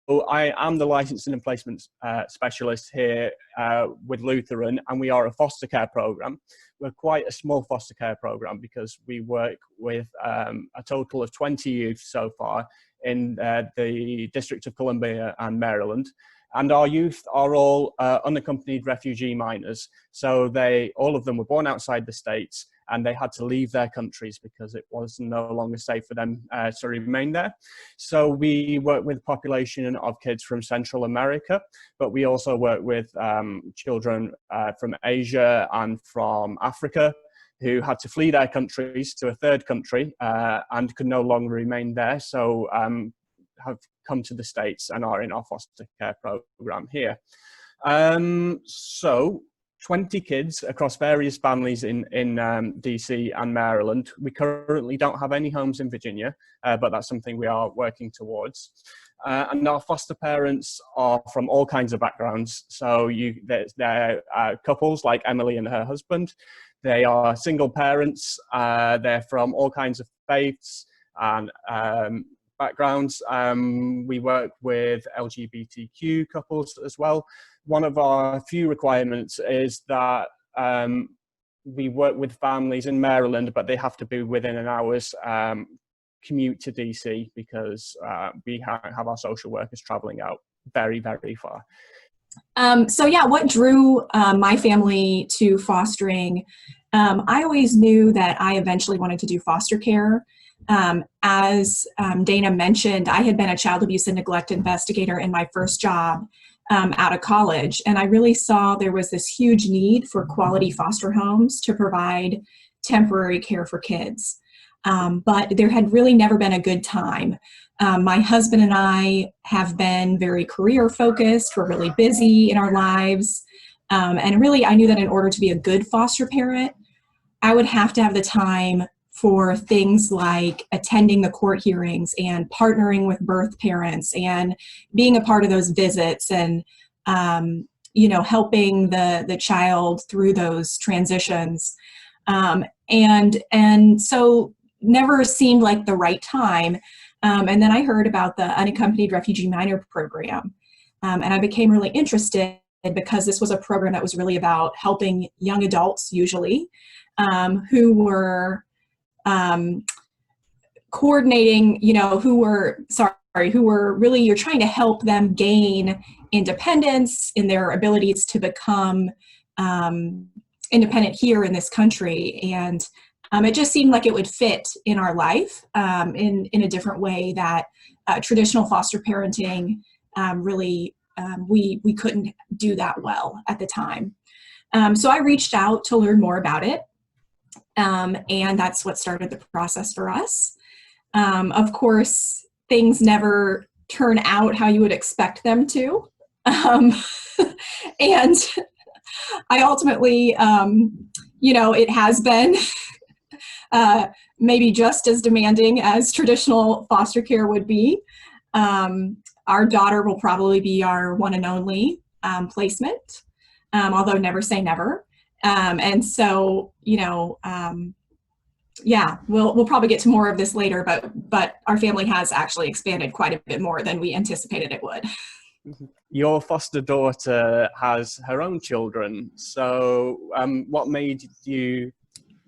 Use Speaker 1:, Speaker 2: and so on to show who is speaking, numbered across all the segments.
Speaker 1: I am the licensing and placement specialist here with Lutheran, and we are a foster care program. We're quite a small foster care program because we work with a total of 20 youth so far in the District of Columbia and Maryland. And our youth are all unaccompanied refugee minors. So all of them were born outside the States, and they had to leave their countries because it was no longer safe for them to remain there. So we work with a population of kids from Central America, but we also work with children from Asia and from Africa who had to flee their countries to a third country and could no longer remain there. So have come to the States and are in our foster care program here. So 20 kids across various families in DC and Maryland. We currently don't have any homes in Virginia, but that's something we are working towards. And our foster parents are from all kinds of backgrounds. So they're couples like Emily and her husband. They are single parents. They're from all kinds of faiths and backgrounds. We work with LGBTQ couples as well. One of our few requirements is that we work with families in Maryland, but they have to be within an hour's commute to DC because we have our social workers traveling out very, very far.
Speaker 2: So yeah, what drew my family to fostering? I always knew that I eventually wanted to do foster care. As Dana mentioned, I had been a child abuse and neglect investigator in my first job out of college, and I really saw there was this huge need for quality foster homes to provide temporary care for kids. But there had really never been a good time. My husband and I have been very career focused. We're really busy in our lives. And really, I knew that in order to be a good foster parent, I would have to have the time for things like attending the court hearings and partnering with birth parents and being a part of those visits and, helping the child through those transitions. And so never seemed like the right time. And then I heard about the Unaccompanied Refugee Minor program. And I became really interested because this was a program that was really about helping young adults, usually, who were coordinating, who were really, you're trying to help them gain independence in their abilities to become independent here in this country. And it just seemed like it would fit in our life in a different way that traditional foster parenting really, we couldn't do that well at the time. So I reached out to learn more about it. And that's what started the process for us. Of course, things never turn out how you would expect them to. And I ultimately, it has been maybe just as demanding as traditional foster care would be. Our daughter will probably be our one and only placement, although never say never. And so, we'll probably get to more of this later, but our family has actually expanded quite a bit more than we anticipated it would.
Speaker 1: Your foster daughter has her own children. So what made you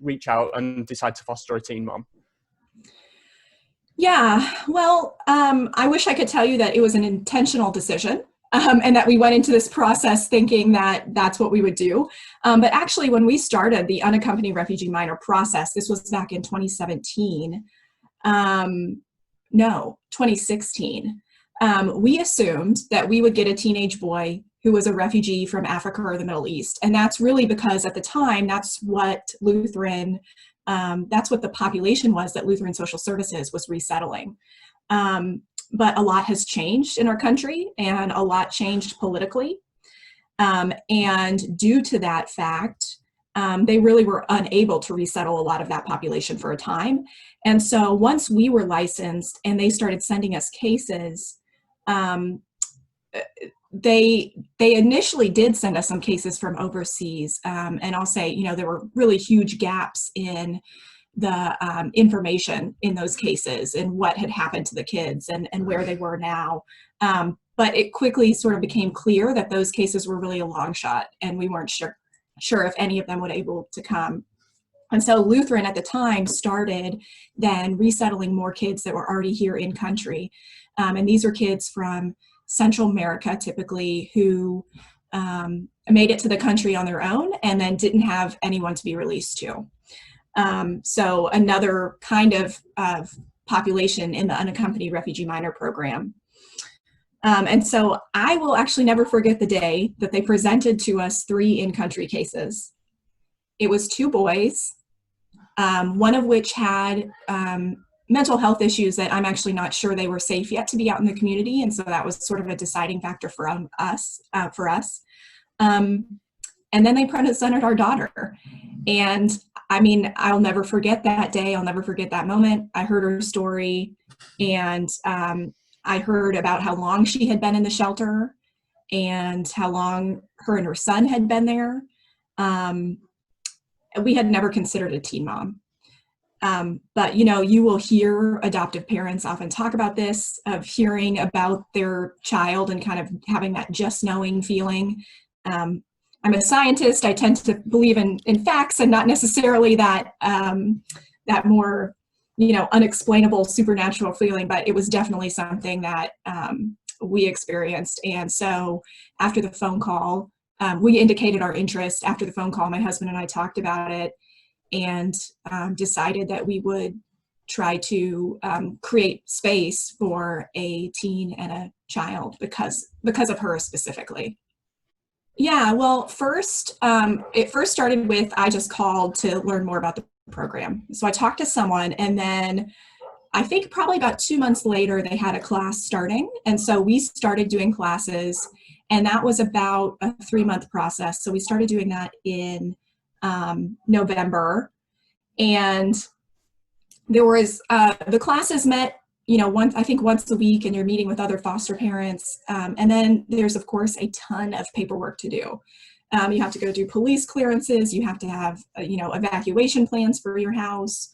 Speaker 1: reach out and decide to foster a teen mom?
Speaker 2: Yeah, well, I wish I could tell you that it was an intentional decision. And that we went into this process thinking that that's what we would do. But actually, when we started the Unaccompanied Refugee Minor process, this was back in 2017. 2016. We assumed that we would get a teenage boy who was a refugee from Africa or the Middle East. And that's really because at the time, that's what that's what the population was that Lutheran Social Services was resettling. But a lot has changed in our country and a lot changed politically. And due to that fact, they really were unable to resettle a lot of that population for a time. And so once we were licensed and they started sending us cases, they initially did send us some cases from overseas. And I'll say, there were really huge gaps in the information in those cases and what had happened to the kids and where they were now. but it quickly sort of became clear that those cases were really a long shot, and we weren't sure if any of them would able to come. And so Lutheran at the time started then resettling more kids that were already here in country. And these are kids from Central America, typically, who made it to the country on their own and then didn't have anyone to be released to. So another kind of population in the Unaccompanied Refugee Minor program. And so I will actually never forget the day that they presented to us 3 in-country cases. It was 2 boys, one of which had mental health issues that I'm actually not sure they were safe yet to be out in the community, and so that was sort of a deciding factor for us. And then they presented our daughter, and I mean, I'll never forget that day. I'll never forget that moment. I heard her story, and I heard about how long she had been in the shelter and how long her and her son had been there. We had never considered a teen mom. But, you know, you will hear adoptive parents often talk about this, of hearing about their child and kind of having that just knowing feeling. I'm a scientist. I tend to believe in facts and not necessarily that, that more, you know, unexplainable supernatural feeling, but it was definitely something that we experienced. And so after the phone call, we indicated our interest. After the phone call, my husband and I talked about it and decided that we would try to create space for a teen and a child because of her specifically. Yeah, well, it first started with, I just called to learn more about the program. So I talked to someone, and then I think probably about 2 months later, they had a class starting. And so we started doing classes, and that was about a 3-month process. So we started doing that in November. And there was, the classes met, you know, once a week, and you're meeting with other foster parents. And then there's, of course, a ton of paperwork to do. You have to go do police clearances. You have to have, you know, evacuation plans for your house.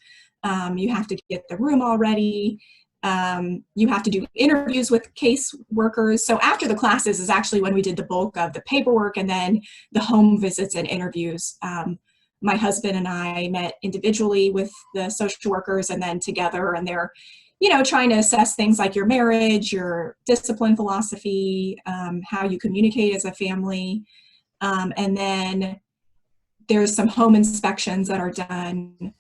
Speaker 2: You have to get the room all ready. You have to do interviews with case workers. So after the classes is actually when we did the bulk of the paperwork, and then the home visits and interviews. My husband and I met individually with the social workers and then together, and they're, you know, trying to assess things like your marriage, your discipline philosophy, how you communicate as a family. And then there's some home inspections that are done.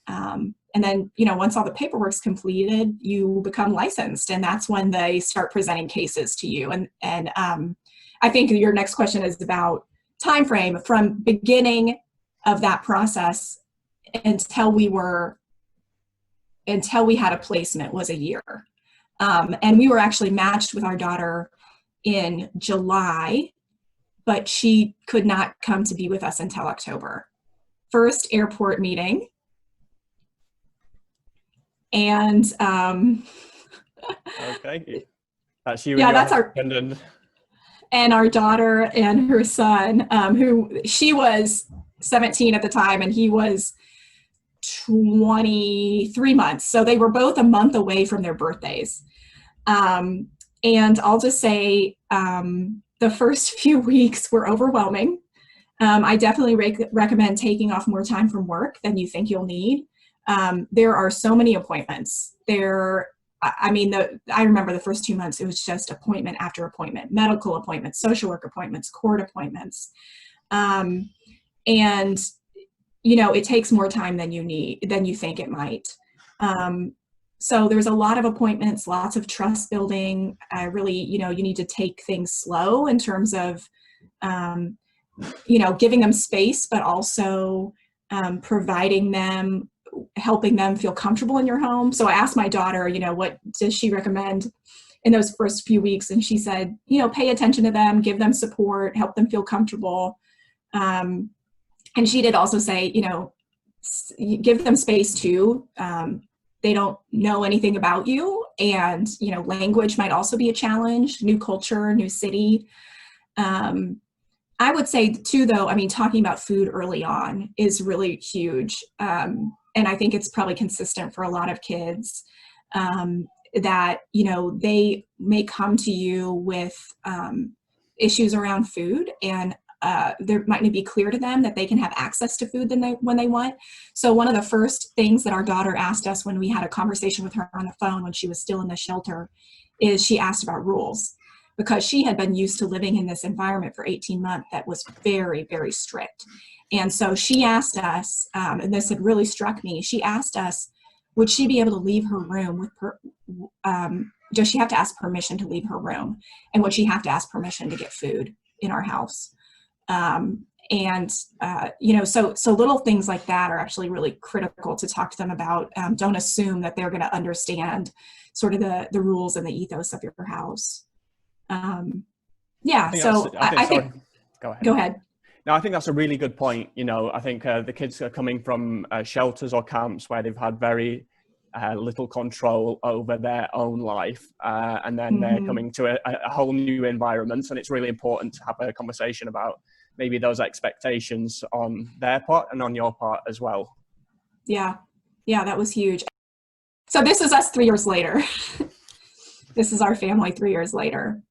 Speaker 2: And then, you know, once all the paperwork's completed, you become licensed, and that's when they start presenting cases to you. And I think your next question is about time frame. From beginning of that process until we had a placement was a year. And we were actually matched with our daughter in July, but she could not come to be with us until October. First airport meeting. And
Speaker 1: okay, that's you.
Speaker 2: Yeah,
Speaker 1: and
Speaker 2: that's our
Speaker 1: husband.
Speaker 2: And our daughter and her son, who she was 17 at the time, and he was 23 months. So they were both a month away from their birthdays. And I'll just say the first few weeks were overwhelming. I definitely recommend taking off more time from work than you think you'll need. There are so many appointments. I remember the first 2 months, it was just appointment after appointment, medical appointments, social work appointments, court appointments. And, you know, it takes more time than you think it might. So there's a lot of appointments, lots of trust building. Really, you know, you need to take things slow in terms of, you know, giving them space, but also providing them, helping them feel comfortable in your home. So I asked my daughter, you know, what does she recommend in those first few weeks? And she said, you know, pay attention to them, give them support, help them feel comfortable. And she did also say, you know, give them space too. They don't know anything about you. And, you know, language might also be a challenge, new culture, new city. I would say too, though, I mean, talking about food early on is really huge. And I think it's probably consistent for a lot of kids. that, you know, they may come to you with issues around food, and there might not be clear to them that they can have access to food when they want. So one of the first things that our daughter asked us when we had a conversation with her on the phone when she was still in the shelter is she asked about rules, because she had been used to living in this environment for 18 months that was very, very strict. And so she asked us, and this had really struck me, she asked us, would she be able to leave her room with does she have to ask permission to leave her room? And would she have to ask permission to get food in our house? You know, so little things like that are actually really critical to talk to them about. Don't assume that they're going to understand sort of the rules and the ethos of your house. Yeah, I think go ahead.
Speaker 1: No, I think that's a really good point. You know, I think the kids are coming from shelters or camps where they've had very little control over their own life, and then they're coming to a whole new environment, and it's really important to have a conversation about maybe those expectations on their part and on your part as well.
Speaker 2: Yeah, that was huge. So this is us 3 years later. This is our family 3 years later.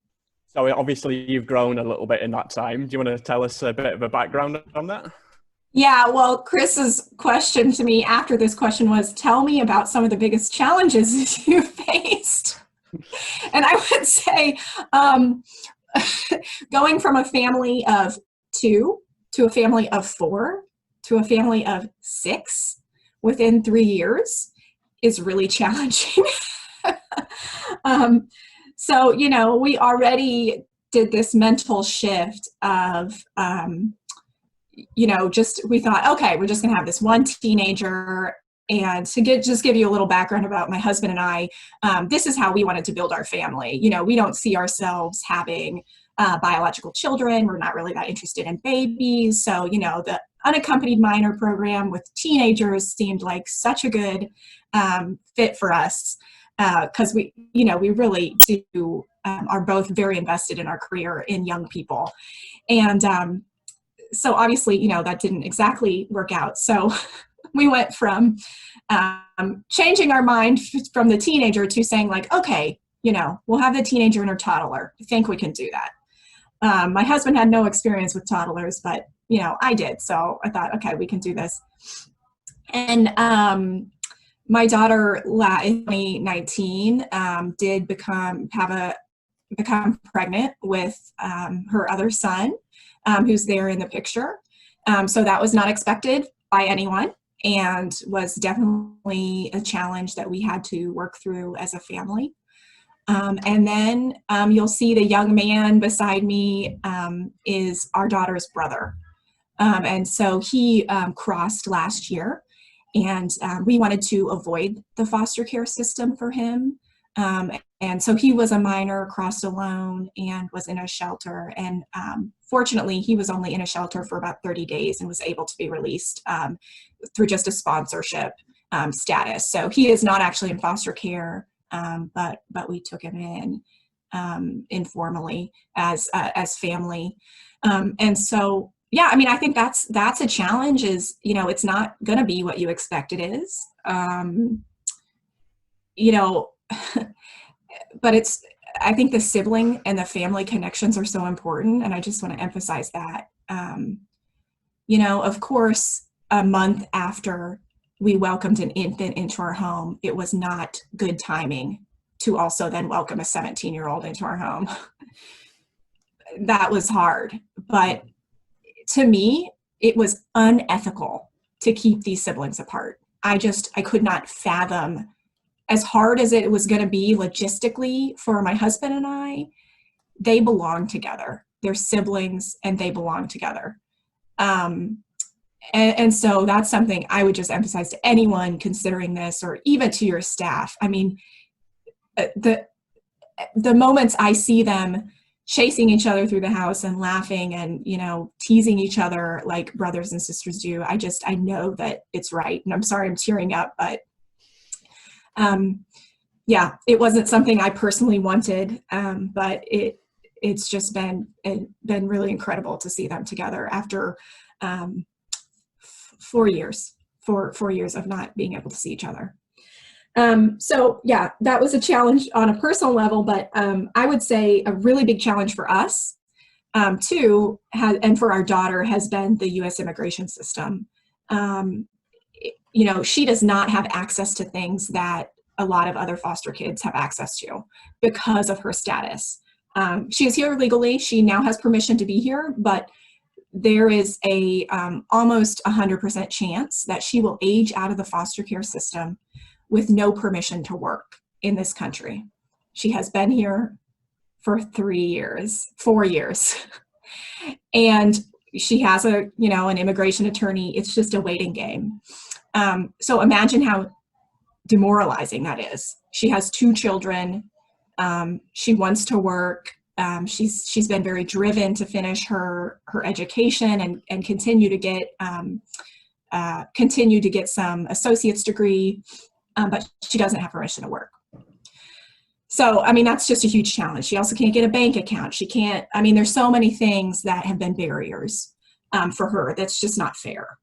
Speaker 1: So obviously you've grown a little bit in that time. Do you want to tell us a bit of a background on that?
Speaker 2: Yeah, well, Chris's question to me after this question was, tell me about some of the biggest challenges you faced. And I would say going from a family of 2 to a family of 4 to a family of 6 within 3 years is really challenging. So, you know, we already did this mental shift of, you know, we thought, okay, we're just going to have this one teenager. And to just give you a little background about my husband and I, this is how we wanted to build our family. You know, we don't see ourselves having biological children. We're not really that interested in babies. So, you know, the unaccompanied minor program with teenagers seemed like such a good fit for us. Because we really do are both very invested in our career in young people. And so obviously, you know, that didn't exactly work out. So we went from changing our mind from the teenager to saying like, okay, you know, we'll have the teenager and her toddler. I think we can do that. My husband had no experience with toddlers, but, you know, I did. So I thought, okay, we can do this. And my daughter in 2019 did become pregnant with her other son, who's there in the picture. So that was not expected by anyone and was definitely a challenge that we had to work through as a family. And then you'll see the young man beside me is our daughter's brother. And so he crossed last year. And we wanted to avoid the foster care system for him. And so he was a minor, crossed alone, and was in a shelter. And fortunately, he was only in a shelter for about 30 days and was able to be released through just a sponsorship status. So he is not actually in foster care, but we took him in informally as family. And so, yeah, I mean, I think that's a challenge is, you know, it's not going to be what you expect it is, you know, but I think the sibling and the family connections are so important. And I just want to emphasize that, you know, of course, a month after we welcomed an infant into our home, it was not good timing to also then welcome a 17-year-old into our home. That was hard, but to me, it was unethical to keep these siblings apart. I could not fathom, as hard as it was going to be logistically for my husband and I, they belong together. They're siblings and they belong together. And so that's something I would just emphasize to anyone considering this, or even to your staff. I mean, the moments I see them chasing each other through the house and laughing and, you know, teasing each other like brothers and sisters do, I know that it's right. And I'm sorry I'm tearing up, but yeah, it wasn't something I personally wanted, but it's just been really incredible to see them together after 4 years of not being able to see each other. So yeah, that was a challenge on a personal level, but I would say a really big challenge for us too, and for our daughter, has been the U.S. immigration system. You know, she does not have access to things that a lot of other foster kids have access to because of her status. She is here legally. She now has permission to be here, but there is a almost 100% chance that she will age out of the foster care system with no permission to work in this country. She has been here for 4 years. And she has an immigration attorney. It's just a waiting game. So imagine how demoralizing that is. She has 2 children. She wants to work. She's been very driven to finish her education and continue to get some associate's degree, but she doesn't have permission to work. So, I mean, that's just a huge challenge. She also can't get a bank account. She can't, I mean, there's so many things that have been barriers for her. That's just not fair.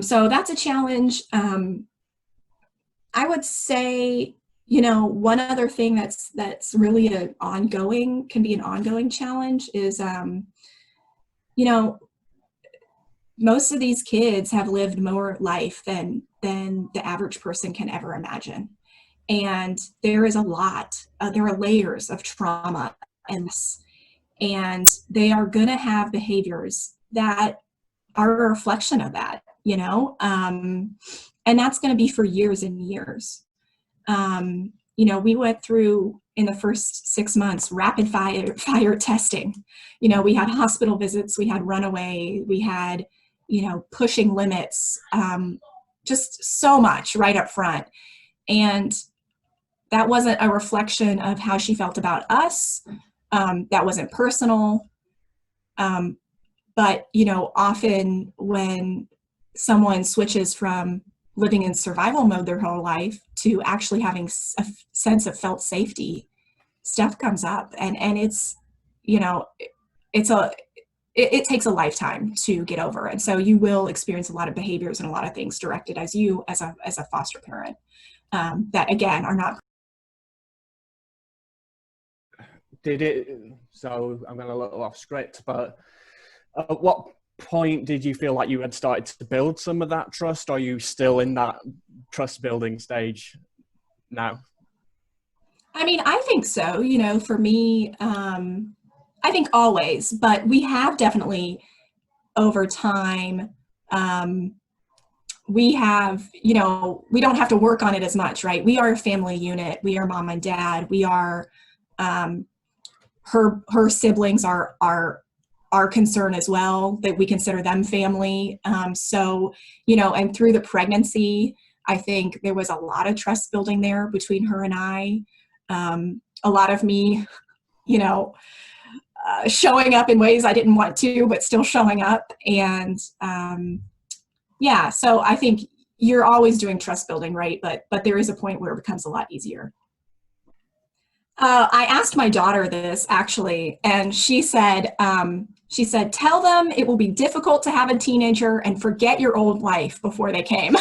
Speaker 2: So that's a challenge. I would say, one other thing that's really can be an ongoing challenge is, most of these kids have lived more life than the average person can ever imagine. And there is a lot, there are layers of trauma and they are going to have behaviors that are a reflection of that, and that's going to be for years and years. We went through in the first 6 months rapid fire testing. We had hospital visits, we had runaway, we had, pushing limits, just so much right up front. And that wasn't a reflection of how she felt about us. That wasn't personal. But, often when someone switches from living in survival mode their whole life to actually having a sense of felt safety, stuff comes up. And it's, it takes a lifetime to get over. And so you will experience a lot of behaviors and a lot of things directed as a foster parent that, again, are not.
Speaker 1: So I'm going a little off script, but at what point did you feel like you had started to build some of that trust? Or are you still in that trust building stage now?
Speaker 2: I mean, I think so. For me, I think always, but we have definitely over time, we have, we don't have to work on it as much, right? We are a family unit. We are mom and dad. We are, her siblings are our concern as well, that we consider them family. So, and through the pregnancy, I think there was a lot of trust building there between her and I. A lot of me, showing up in ways I didn't want to, but still showing up. And so I think you're always doing trust building, right? But there is a point where it becomes a lot easier. I asked my daughter this actually, and she said, tell them it will be difficult to have a teenager and forget your old life before they came.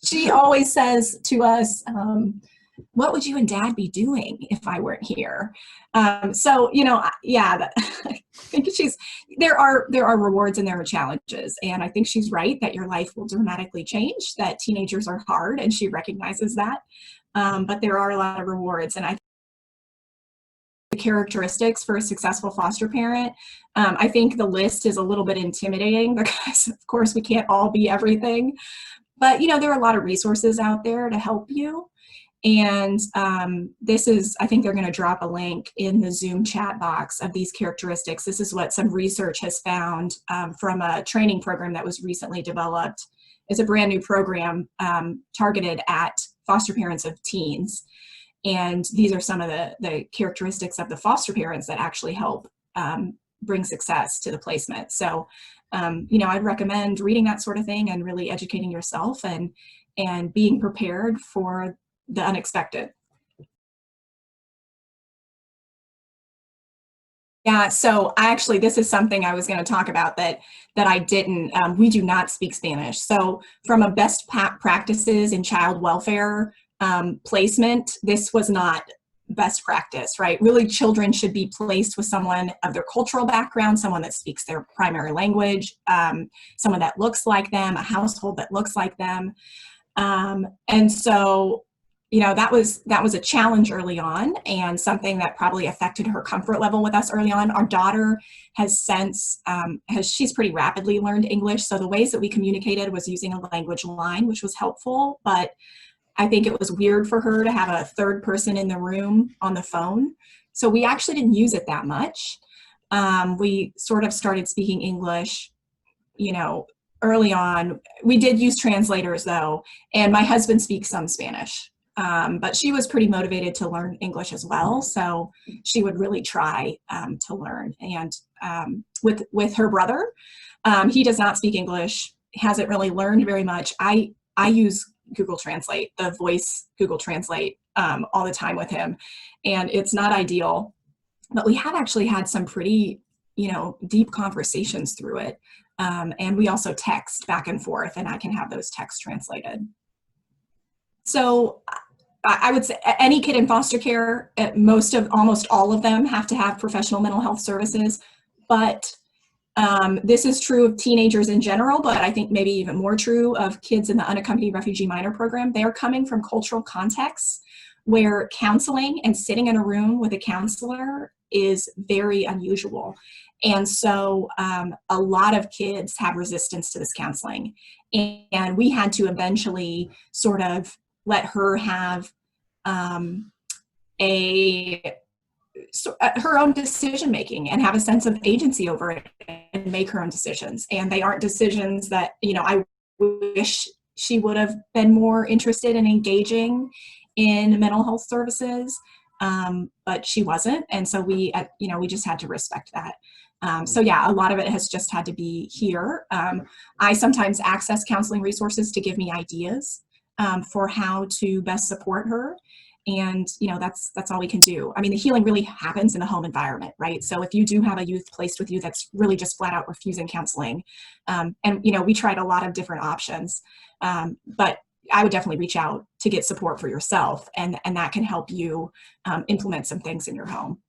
Speaker 2: She always says to us, what would you and dad be doing if I weren't here? I think there are rewards and there are challenges. And I think she's right that your life will dramatically change, that teenagers are hard, and she recognizes that. But there are a lot of rewards. And I think the characteristics for a successful foster parent, I think the list is a little bit intimidating because, of course, we can't all be everything. But, there are a lot of resources out there to help you. And I think they're going to drop a link in the Zoom chat box of these characteristics. This is what some research has found from a training program that was recently developed. It's a brand new program targeted at foster parents of teens. And these are some of the characteristics of the foster parents that actually help bring success to the placement. So, I'd recommend reading that sort of thing and really educating yourself and being prepared for the unexpected. Yeah, so this is something I was going to talk about that I didn't. We do not speak Spanish. So from a best practices in child welfare placement, this was not best practice, right? Really, children should be placed with someone of their cultural background, someone that speaks their primary language, someone that looks like them, a household that looks like them. And so, that was a challenge early on, and something that probably affected her comfort level with us early on. Our daughter has since, she's pretty rapidly learned English. So the ways that we communicated was using a language line, which was helpful, but I think it was weird for her to have a third person in the room on the phone. So we actually didn't use it that much. We sort of started speaking English, early on. We did use translators though, and my husband speaks some Spanish. But she was pretty motivated to learn English as well, so she would really try to learn. And with her brother, he does not speak English, hasn't really learned very much. I use Google Translate, the voice Google Translate, all the time with him, and it's not ideal, but we have actually had some pretty, deep conversations through it. And we also text back and forth, and I can have those texts translated. So I would say any kid in foster care, almost all of them have to have professional mental health services, but this is true of teenagers in general, but I think maybe even more true of kids in the Unaccompanied Refugee Minor program. They are coming from cultural contexts where counseling and sitting in a room with a counselor is very unusual. And so a lot of kids have resistance to this counseling. And we had to eventually sort of let her have her own decision making and have a sense of agency over it and make her own decisions. And they aren't decisions that, I wish she would have been more interested in engaging in mental health services, but she wasn't. And so we just had to respect that. So yeah, a lot of it has just had to be here. I sometimes access counseling resources to give me ideas for how to best support her. And, that's all we can do. I mean, the healing really happens in the home environment, right? So if you do have a youth placed with you that's really just flat out refusing counseling, and, we tried a lot of different options, but I would definitely reach out to get support for yourself, and that can help you implement some things in your home.